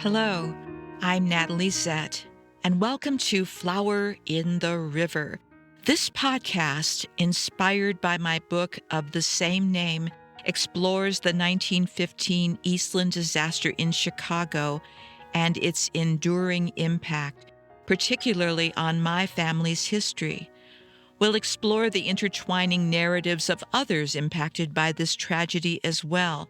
Hello, I'm Natalie Zett, and welcome to Flower in the River. This podcast, inspired by my book of the same name, explores the 1915 Eastland disaster in Chicago and its enduring impact, particularly on my family's history. We'll explore the intertwining narratives of others impacted by this tragedy as well,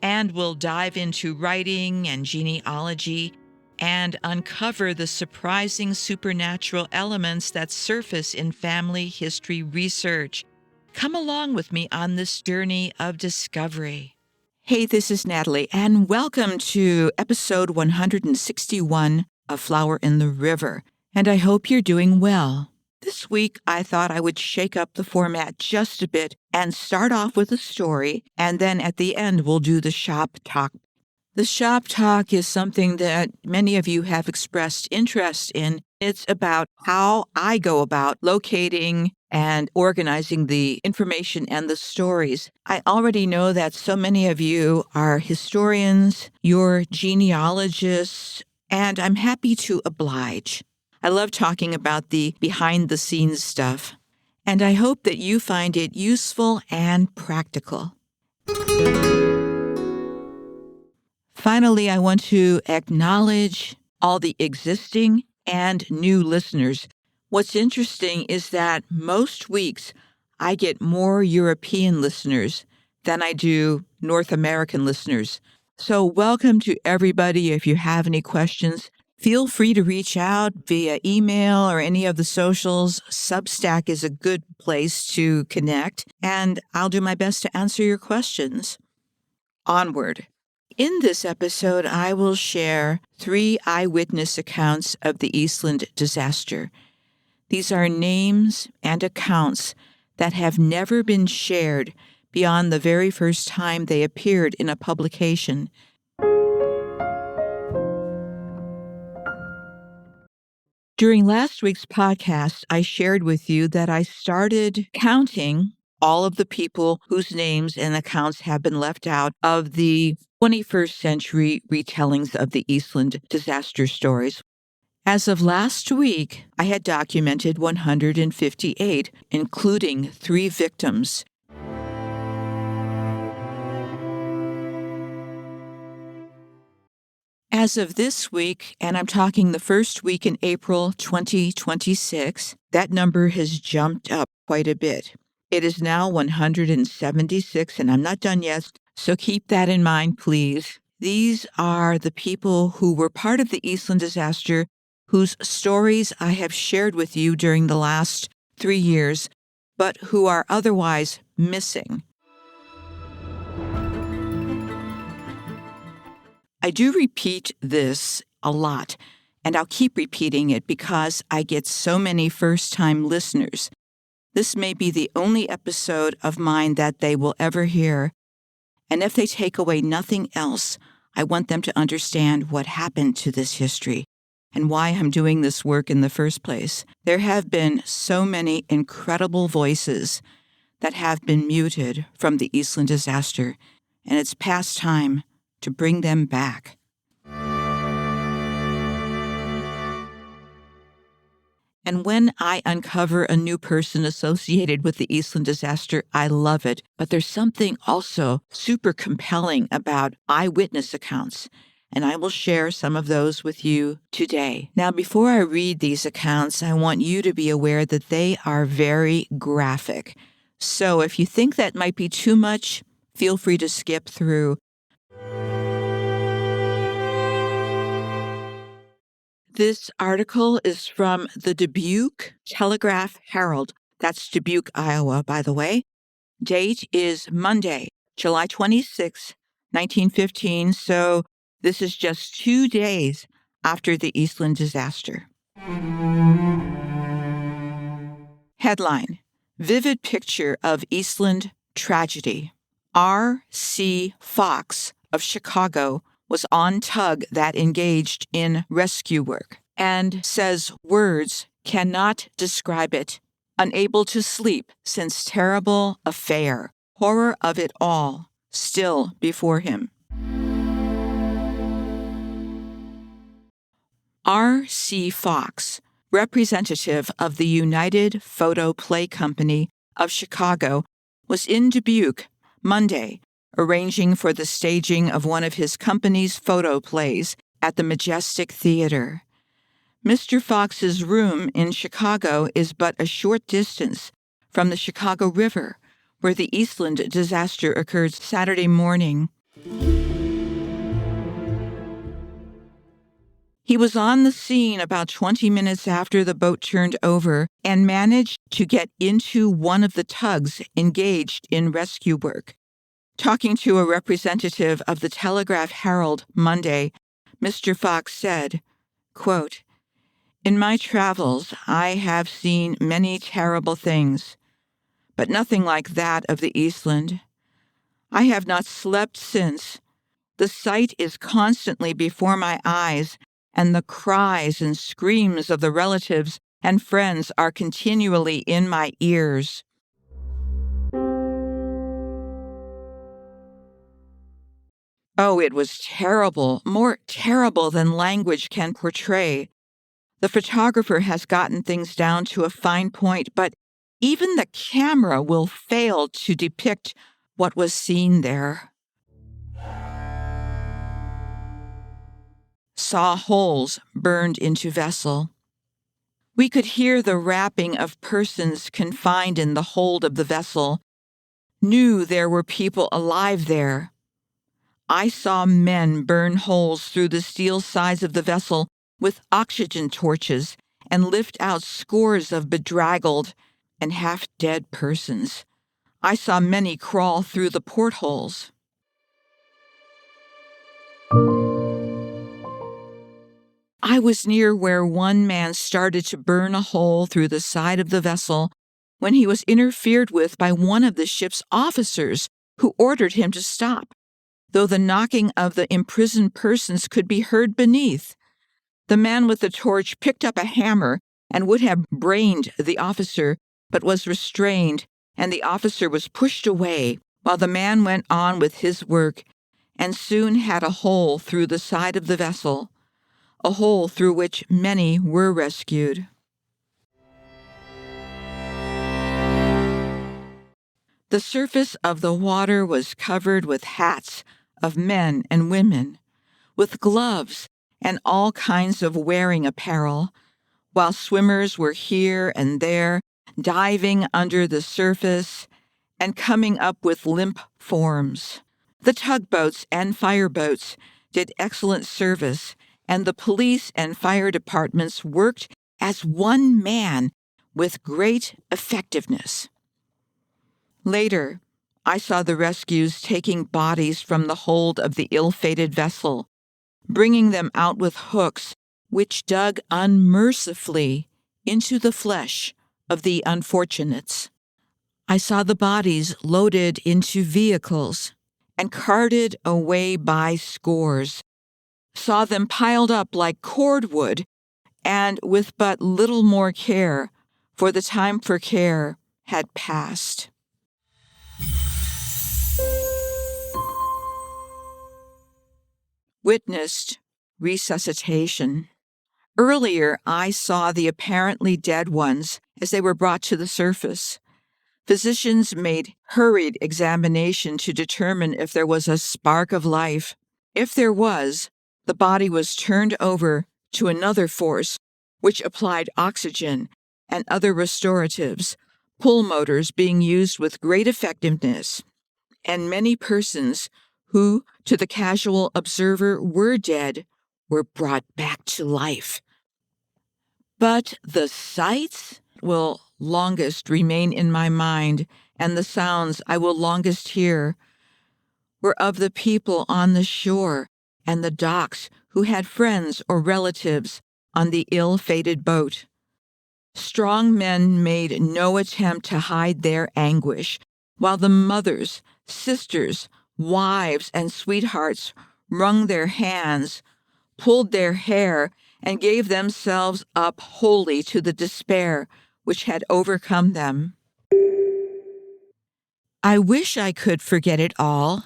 and we'll dive into writing and genealogy and uncover the surprising supernatural elements that surface in family history research. Come along with me on this journey of discovery. Hey, this is Natalie, and welcome to episode 161 of Flower in the River, and I hope you're doing well. This week, I thought I would shake up the format just a bit and start off with a story, and then at the end, we'll do the shop talk. The shop talk is something that many of you have expressed interest in. It's about how I go about locating and organizing the information and the stories. I already know that so many of you are historians, you're genealogists, and I'm happy to oblige. I love talking about the behind-the-scenes stuff, and I hope that you find it useful and practical. Finally, I want to acknowledge all the existing and new listeners. What's interesting is that most weeks I get more European listeners than I do North American listeners. So welcome to everybody. If you have any questions, feel free to reach out via email or any of the socials. Substack is a good place to connect, and I'll do my best to answer your questions. Onward. In this episode, I will share 3 eyewitness accounts of the Eastland disaster. These are names and accounts that have never been shared beyond the very first time they appeared in a publication. During last week's podcast, I shared with you that I started counting all of the people whose names and accounts have been left out of the 21st century retellings of the Eastland disaster stories. As of last week, I had documented 158, including 3 victims. As of this week, and I'm talking the first week in April 2026, that number has jumped up quite a bit. It is now 176, and I'm not done yet, so keep that in mind, please. These are the people who were part of the Eastland disaster, whose stories I have shared with you during the last 3 years, but who are otherwise missing. I do repeat this a lot, and I'll keep repeating it because I get so many first-time listeners. This may be the only episode of mine that they will ever hear, and if they take away nothing else, I want them to understand what happened to this history and why I'm doing this work in the first place. There have been so many incredible voices that have been muted from the Eastland disaster, and it's past time to bring them back. And when I uncover a new person associated with the Eastland disaster, I love it. But there's something also super compelling about eyewitness accounts, and I will share some of those with you today. Now, before I read these accounts, I want you to be aware that they are very graphic. So if you think that might be too much, feel free to skip through. This article is from the Dubuque Telegraph-Herald. That's Dubuque, Iowa, by the way. Date is Monday, July 26, 1915, so this is just 2 days after the Eastland disaster. Headline: Vivid picture of Eastland tragedy. R.C. Fox of Chicago was on tug that engaged in rescue work and says words cannot describe it. Unable to sleep since terrible affair, horror of it all, still before him. R.C. Fox, representative of the United Photo Play Company of Chicago, was in Dubuque Monday, arranging for the staging of one of his company's photo plays at the Majestic Theater. Mr. Fox's room in Chicago is but a short distance from the Chicago River, where the Eastland disaster occurred Saturday morning. He was on the scene about 20 minutes after the boat turned over and managed to get into one of the tugs engaged in rescue work. Talking to a representative of the Telegraph-Herald Monday, Mr. Fox said, quote, "In my travels, I have seen many terrible things, but nothing like that of the Eastland. I have not slept since. The sight is constantly before my eyes, and the cries and screams of the relatives and friends are continually in my ears." Oh, it was terrible, more terrible than language can portray. The photographer has gotten things down to a fine point, but even the camera will fail to depict what was seen there. Saw holes burned into vessel. We could hear the rapping of persons confined in the hold of the vessel, knew there were people alive there. I saw men burn holes through the steel sides of the vessel with oxygen torches and lift out scores of bedraggled and half-dead persons. I saw many crawl through the portholes. I was near where one man started to burn a hole through the side of the vessel when he was interfered with by one of the ship's officers who ordered him to stop, though the knocking of the imprisoned persons could be heard beneath. The man with the torch picked up a hammer and would have brained the officer, but was restrained, and the officer was pushed away while the man went on with his work and soon had a hole through the side of the vessel, a hole through which many were rescued. The surface of the water was covered with hats of men and women, with gloves and all kinds of wearing apparel, while swimmers were here and there, diving under the surface and coming up with limp forms. The tugboats and fireboats did excellent service, and the police and fire departments worked as one man with great effectiveness. Later, I saw the rescues taking bodies from the hold of the ill-fated vessel, bringing them out with hooks which dug unmercifully into the flesh of the unfortunates. I saw the bodies loaded into vehicles and carted away by scores, saw them piled up like cordwood, and with but little more care, for the time for care had passed. Witnessed resuscitation. Earlier, I saw the apparently dead ones as they were brought to the surface. Physicians made hurried examination to determine if there was a spark of life. If there was, the body was turned over to another force, which applied oxygen and other restoratives, pulmotors being used with great effectiveness, and many persons who, to the casual observer, were dead, were brought back to life. But the sights will longest remain in my mind, and the sounds I will longest hear were of the people on the shore and the docks who had friends or relatives on the ill-fated boat. Strong men made no attempt to hide their anguish, while the mothers, sisters, wives, and sweethearts wrung their hands, pulled their hair, and gave themselves up wholly to the despair which had overcome them. I wish I could forget it all.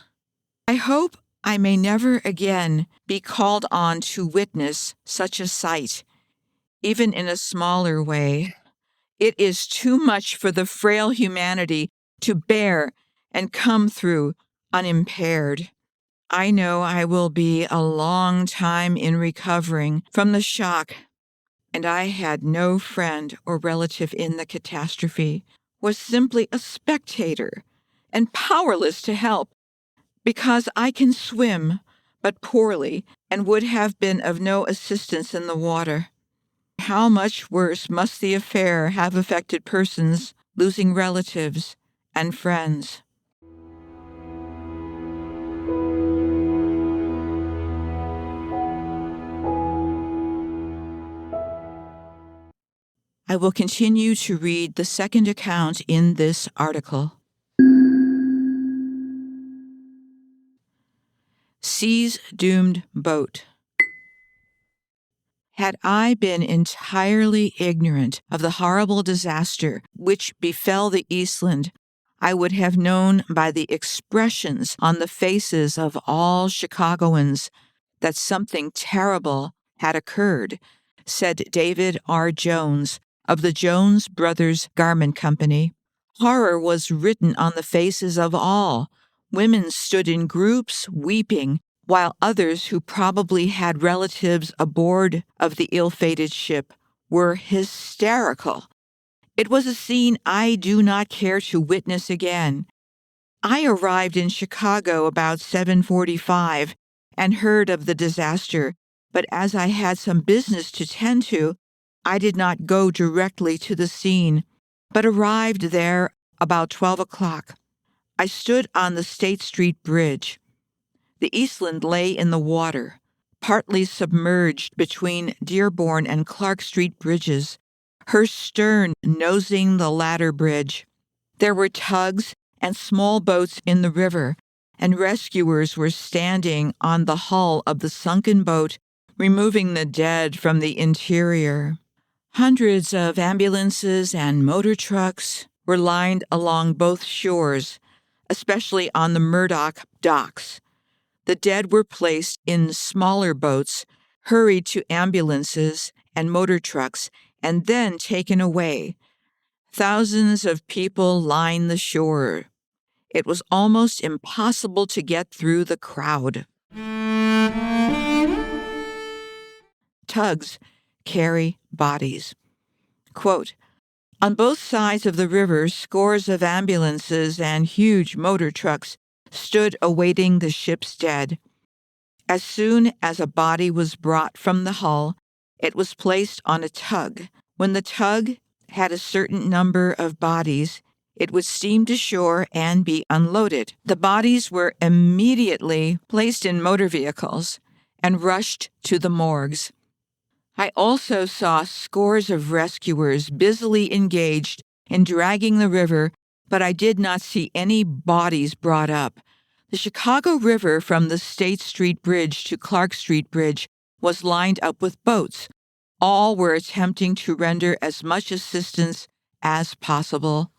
I hope I may never again be called on to witness such a sight, even in a smaller way. It is too much for the frail humanity to bear and come through unimpaired. I know I will be a long time in recovering from the shock, and I had no friend or relative in the catastrophe, was simply a spectator and powerless to help because I can swim, but poorly, and would have been of no assistance in the water. How much worse must the affair have affected persons losing relatives and friends? I will continue to read the second account in this article. Sea's doomed boat. Had I been entirely ignorant of the horrible disaster which befell the Eastland, I would have known by the expressions on the faces of all Chicagoans that something terrible had occurred, said David R. Jones of the Jones Brothers Garment Company. Horror was written on the faces of all. Women stood in groups weeping, while others who probably had relatives aboard of the ill-fated ship were hysterical. It was a scene I do not care to witness again. I arrived in Chicago about 7:45 and heard of the disaster, but as I had some business to tend to, I did not go directly to the scene, but arrived there about 12 o'clock. I stood on the State Street Bridge. The Eastland lay in the water, partly submerged between Dearborn and Clark Street bridges, her stern nosing the latter bridge. There were tugs and small boats in the river, and rescuers were standing on the hull of the sunken boat, removing the dead from the interior. Hundreds of ambulances and motor trucks were lined along both shores, especially on the Murdoch docks. The dead were placed in smaller boats, hurried to ambulances and motor trucks, and then taken away. Thousands of people lined the shore. It was almost impossible to get through the crowd. Tugs carry bodies. Quote, on both sides of the river, scores of ambulances and huge motor trucks stood awaiting the ship's dead. As soon as a body was brought from the hull, it was placed on a tug. When the tug had a certain number of bodies, it would steam to shore and be unloaded. The bodies were immediately placed in motor vehicles and rushed to the morgues. I also saw scores of rescuers busily engaged in dragging the river, but I did not see any bodies brought up. The Chicago River from the State Street Bridge to Clark Street Bridge was lined up with boats. All were attempting to render as much assistance as possible.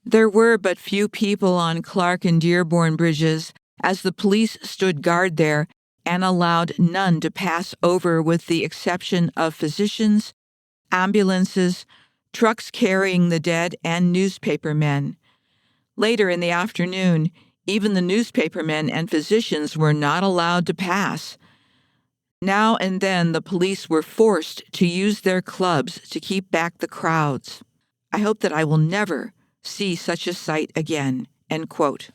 There were but few people on Clark and Dearborn bridges, as the police stood guard there and allowed none to pass over with the exception of physicians, ambulances, trucks carrying the dead, and newspapermen. Later in the afternoon, even the newspapermen and physicians were not allowed to pass. Now and then the police were forced to use their clubs to keep back the crowds. I hope that I will never see such a sight again. End quote.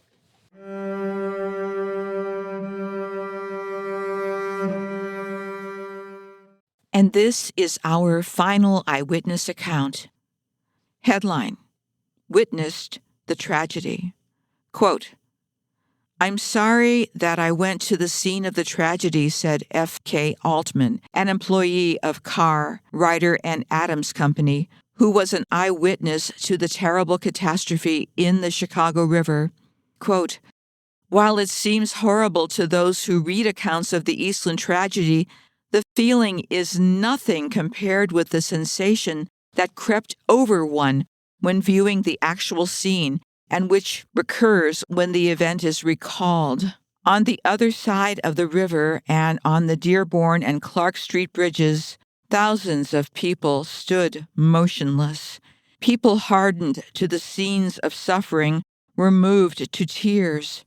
And this is our final eyewitness account. Headline: Witnessed the tragedy. Quote, I'm sorry that I went to the scene of the tragedy, said F.K. Altman, an employee of Carr, Ryder, and Adams Company, who was an eyewitness to the terrible catastrophe in the Chicago River. Quote, while it seems horrible to those who read accounts of the Eastland tragedy, the feeling is nothing compared with the sensation that crept over one when viewing the actual scene and which recurs when the event is recalled. On the other side of the river and on the Dearborn and Clark Street bridges, thousands of people stood motionless. People hardened to the scenes of suffering were moved to tears.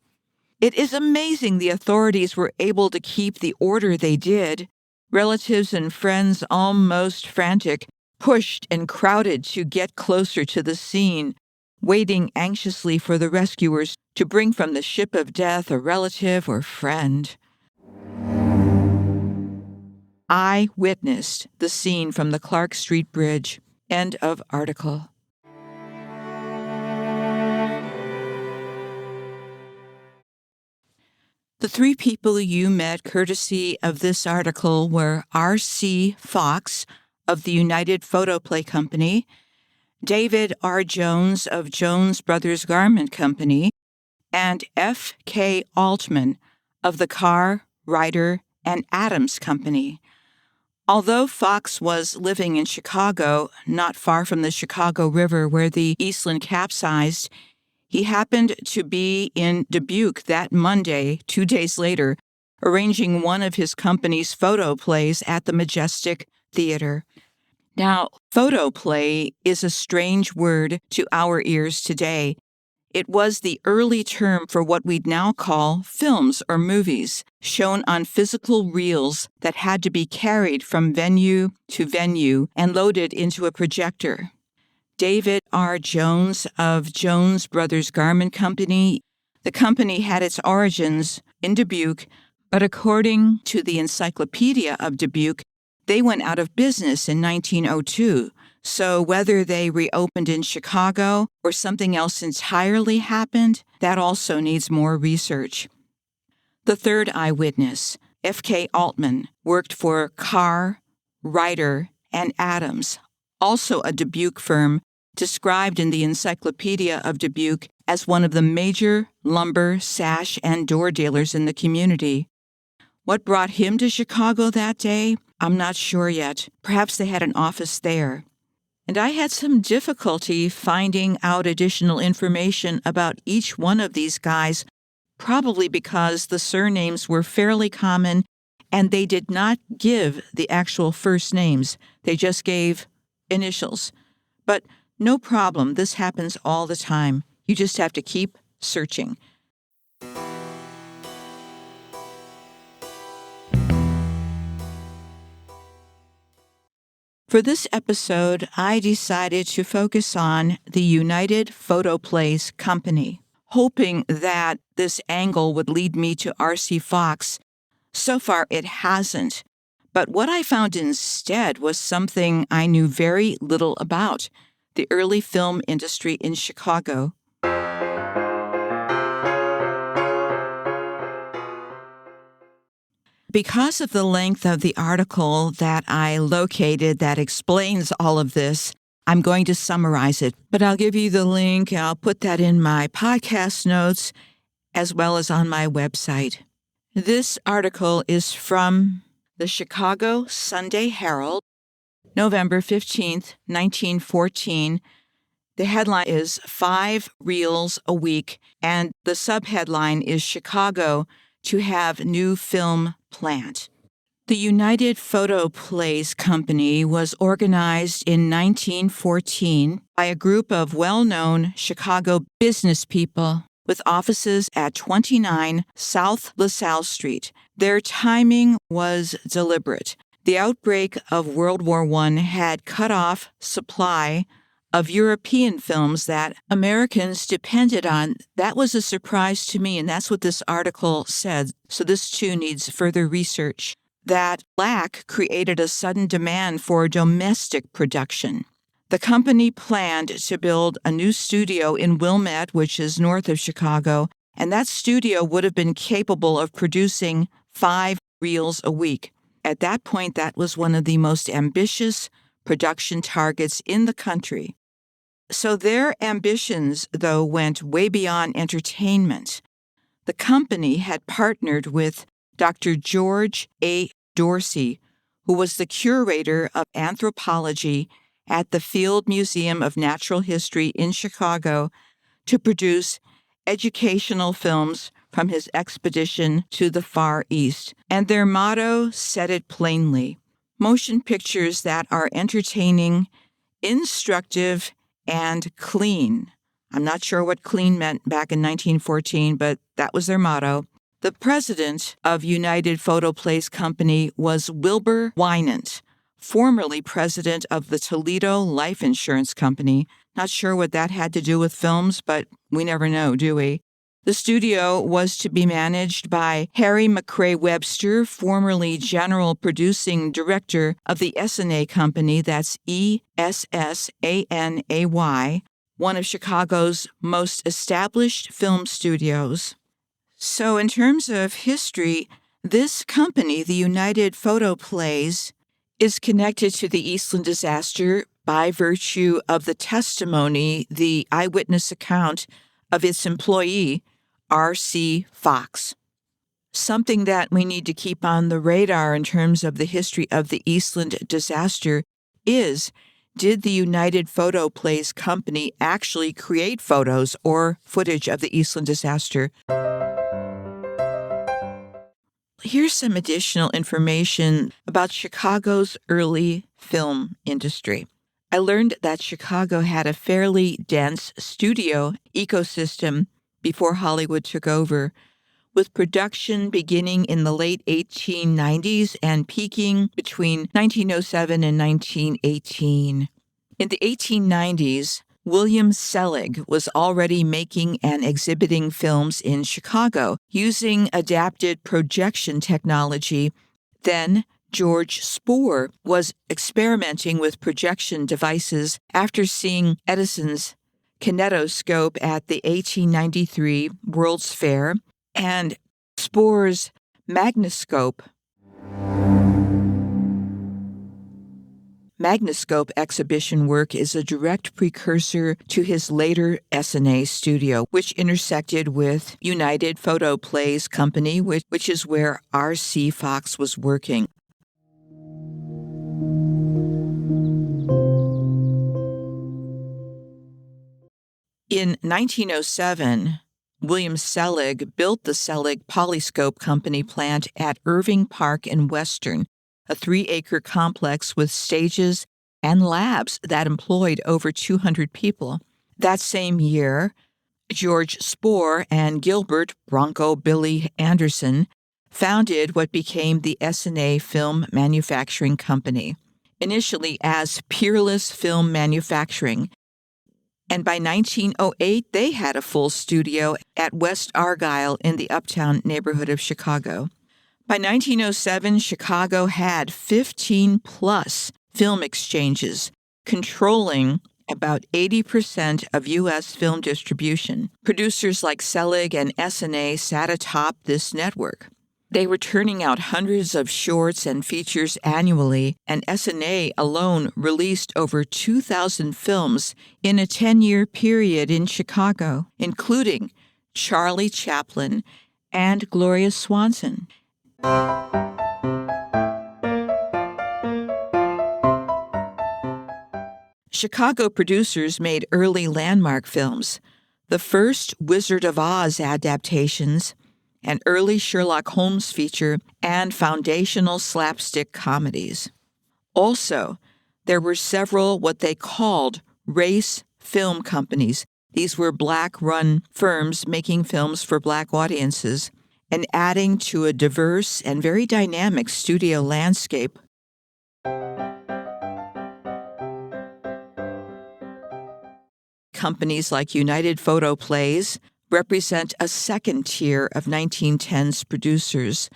It is amazing the authorities were able to keep the order they did. Relatives and friends, almost frantic, pushed and crowded to get closer to the scene, waiting anxiously for the rescuers to bring from the ship of death a relative or friend. I witnessed the scene from the Clark Street Bridge. End of article. The three people you met courtesy of this article were R.C. Fox of the United Photoplay Company, David R. Jones of Jones Brothers Garment Company, and F.K. Altman of the Carr, Ryder, and Adams Company. Although Fox was living in Chicago, not far from the Chicago River where the Eastland capsized, he happened to be in Dubuque that Monday, 2 days later, arranging one of his company's photo plays at the Majestic Theater. Now, photoplay is a strange word to our ears today. It was the early term for what we'd now call films or movies, shown on physical reels that had to be carried from venue to venue and loaded into a projector. David R. Jones of Jones Brothers Garment Company. The company had its origins in Dubuque, but according to the Encyclopedia of Dubuque, they went out of business in 1902. So whether they reopened in Chicago or something else entirely happened, that also needs more research. The third eyewitness, F.K. Altman, worked for Carr, Ryder, and Adams, also a Dubuque firm described in the Encyclopedia of Dubuque as one of the major lumber, sash, and door dealers in the community. What brought him to Chicago that day? I'm not sure yet. Perhaps they had an office there. And I had some difficulty finding out additional information about each one of these guys, probably because the surnames were fairly common and they did not give the actual first names. They just gave initials. But no problem, this happens all the time. You just have to keep searching. For this episode, I decided to focus on the United Photoplays Company, hoping that this angle would lead me to R.C. Fox. So far, it hasn't. But what I found instead was something I knew very little about: the early film industry in Chicago. Because of the length of the article that I located that explains all of this, I'm going to summarize it, but I'll give you the link. I'll put that in my podcast notes as well as on my website. This article is from the Chicago Sunday Herald, November 15th, 1914. The headline is 5 Reels a Week, and the subheadline is Chicago to have new film plant. The United Photoplays Company was organized in 1914 by a group of well-known Chicago business people with offices at 29 South LaSalle Street. Their timing was deliberate. The outbreak of World War I had cut off supply of European films that Americans depended on. That was a surprise to me, and that's what this article said. So this too needs further research. That lack created a sudden demand for domestic production. The company planned to build a new studio in Wilmette, which is north of Chicago, and that studio would have been capable of producing 5 reels a week. At that point, that was one of the most ambitious production targets in the country. So their ambitions, though, went way beyond entertainment. The company had partnered with Dr. George A. Dorsey, who was the curator of anthropology at the Field Museum of Natural History in Chicago, to produce educational films from his expedition to the Far East, and their motto said it plainly: motion pictures that are entertaining, instructive, and clean. I'm not sure what clean meant back in 1914, but that was their motto. The president of United Photoplays Company was Wilbur Wynant, formerly president of the Toledo Life Insurance Company. Not sure what that had to do with films, but we never know, do we? The studio was to be managed by Harry McCrae Webster, formerly general producing director of the S&A Company, that's ESSANAY, one of Chicago's most established film studios. So in terms of history, this company, the United Photoplays, is connected to the Eastland disaster by virtue of the testimony, the eyewitness account of its employee, R.C. Fox. Something that we need to keep on the radar in terms of the history of the Eastland disaster is, did the United Photoplays Company actually create photos or footage of the Eastland disaster? Here's some additional information about Chicago's early film industry. I learned that Chicago had a fairly dense studio ecosystem before Hollywood took over, with production beginning in the late 1890s and peaking between 1907 and 1918. In the 1890s, William Selig was already making and exhibiting films in Chicago using adapted projection technology. Then George Spoor was experimenting with projection devices after seeing Edison's kinetoscope at the 1893 World's Fair, and Spoor's magnoscope exhibition work is a direct precursor to his later S&A studio, which intersected with United Photoplays Company, which is where R.C. Fox was working. In 1907, William Selig built the Selig Polyscope Company plant at Irving Park in Western, a 3-acre complex with stages and labs that employed over 200 people. That same year, George Spoor and Gilbert Bronco Billy Anderson founded what became the S&A Film Manufacturing Company, initially as Peerless Film Manufacturing. And by 1908, they had a full studio at West Argyle in the Uptown neighborhood of Chicago. By 1907, Chicago had 15-plus film exchanges, controlling about 80% of U.S. film distribution. Producers like Selig and S&A sat atop this network. They were turning out hundreds of shorts and features annually, and S&A alone released over 2,000 films in a 10-year period in Chicago, including Charlie Chaplin and Gloria Swanson. Chicago producers made early landmark films, the first Wizard of Oz adaptations, an early Sherlock Holmes feature, and foundational slapstick comedies. Also, there were several what they called race film companies. These were black-run firms making films for black audiences and adding to a diverse and very dynamic studio landscape. Companies like United Photoplays represent a second tier of 1910s producers,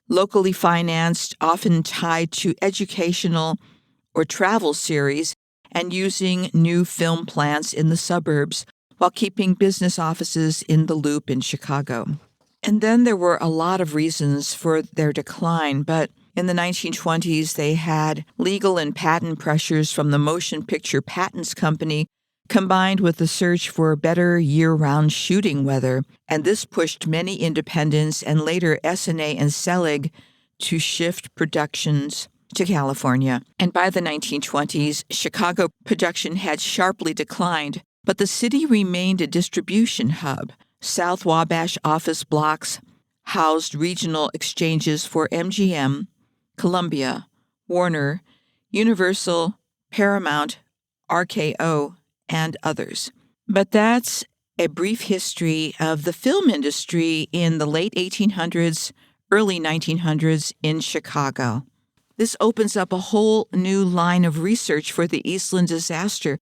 locally financed, often tied to educational or travel series, and using new film plants in the suburbs while keeping business offices in the Loop in Chicago. And then there were a lot of reasons for their decline, but in the 1920s they had legal and patent pressures from the Motion Picture Patents Company, combined with the search for better year-round shooting weather, and this pushed many independents and later S&A and Selig to shift productions to California. And by the 1920s, Chicago production had sharply declined, but the city remained a distribution hub. South Wabash office blocks housed regional exchanges for MGM, Columbia, Warner, Universal, Paramount, RKO, and others. But that's a brief history of the film industry in the late 1800s, early 1900s in Chicago. This opens up a whole new line of research for the Eastland disaster.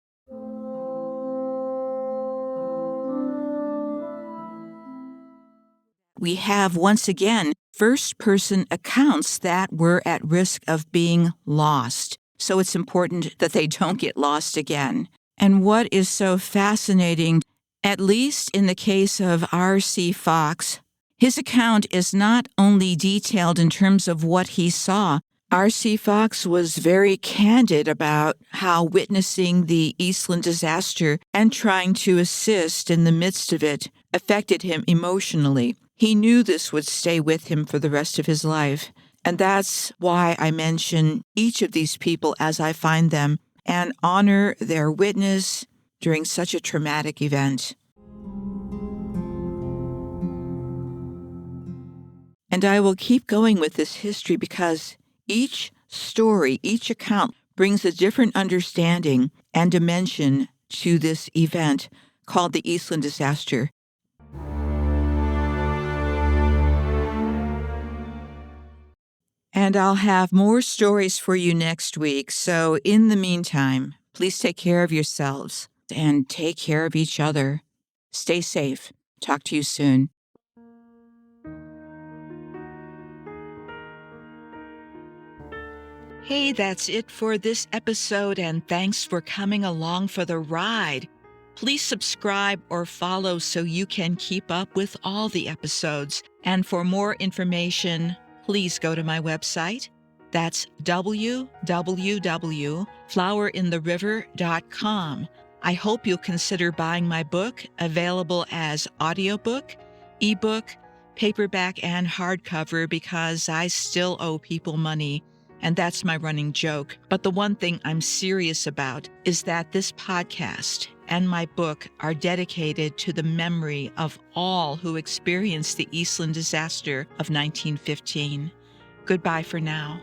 We have, once again, first-person accounts that were at risk of being lost. So it's important that they don't get lost again. And what is so fascinating, at least in the case of R.C. Fox, his account is not only detailed in terms of what he saw. R.C. Fox was very candid about how witnessing the Eastland disaster and trying to assist in the midst of it affected him emotionally. He knew this would stay with him for the rest of his life. And that's why I mention each of these people as I find them and honor their witness during such a traumatic event. And I will keep going with this history because each story, each account brings a different understanding and dimension to this event called the Eastland disaster. And I'll have more stories for you next week. So in the meantime, please take care of yourselves and take care of each other. Stay safe. Talk to you soon. Hey, that's it for this episode, and thanks for coming along for the ride. Please subscribe or follow so you can keep up with all the episodes. And for more information, please go to my website. That's www.flowerintheriver.com. I hope you'll consider buying my book, available as audiobook, ebook, paperback, and hardcover, because I still owe people money. And that's my running joke. But the one thing I'm serious about is that this podcast and my book are dedicated to the memory of all who experienced the Eastland disaster of 1915. Goodbye for now.